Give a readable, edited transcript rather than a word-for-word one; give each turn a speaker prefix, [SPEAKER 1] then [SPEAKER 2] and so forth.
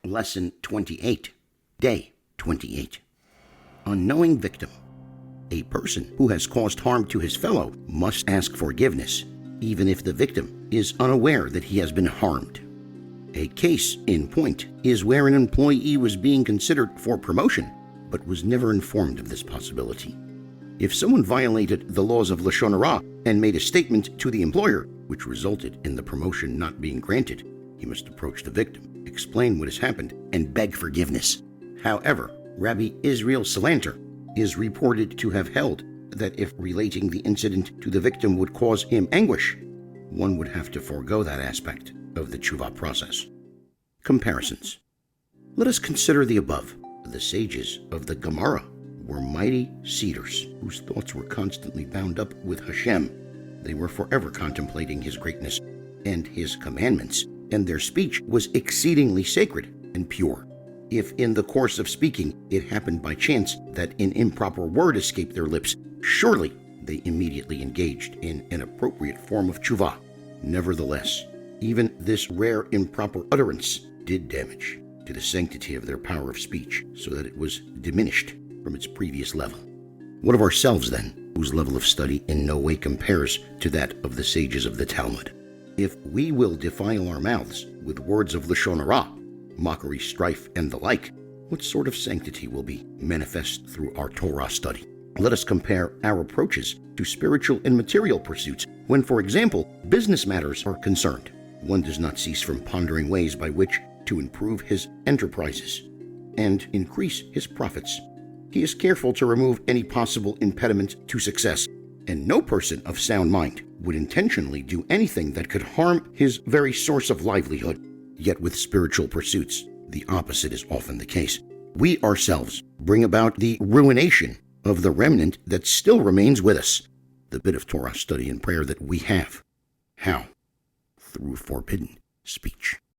[SPEAKER 1] Lesson 28, Day 28. Unknowing victim. A person who has caused harm to his fellow must ask forgiveness, even if the victim is unaware that he has been harmed. A case in point is where an employee was being considered for promotion, but was never informed of this possibility. If someone violated the laws of Lashon Hara and made a statement to the employer, which resulted in the promotion not being granted, he must approach the victim, explain what has happened, and beg forgiveness. However, Rabbi Israel Salanter is reported to have held that if relating the incident to the victim would cause him anguish, one would have to forego that aspect of the tshuva process. Comparisons. Let us consider the above. The sages of the Gemara were mighty seers whose thoughts were constantly bound up with Hashem. They were forever contemplating His greatness and His commandments, and their speech was exceedingly sacred and pure. If in the course of speaking it happened by chance that an improper word escaped their lips, surely they immediately engaged in an appropriate form of tshuva. Nevertheless, even this rare improper utterance did damage to the sanctity of their power of speech, so that it was diminished from its previous level. What of ourselves, then, whose level of study in no way compares to that of the sages of the Talmud? If we will defile our mouths with words of Lashon Hara, mockery, strife, and the like, what sort of sanctity will be manifest through our Torah study? Let us compare our approaches to spiritual and material pursuits when, for example, business matters are concerned. One does not cease from pondering ways by which to improve his enterprises and increase his profits. He is careful to remove any possible impediment to success, and no person of sound mind would intentionally do anything that could harm his very source of livelihood. Yet with spiritual pursuits, the opposite is often the case. We ourselves bring about the ruination of the remnant that still remains with us, the bit of Torah study and prayer that we have. How? Through forbidden speech.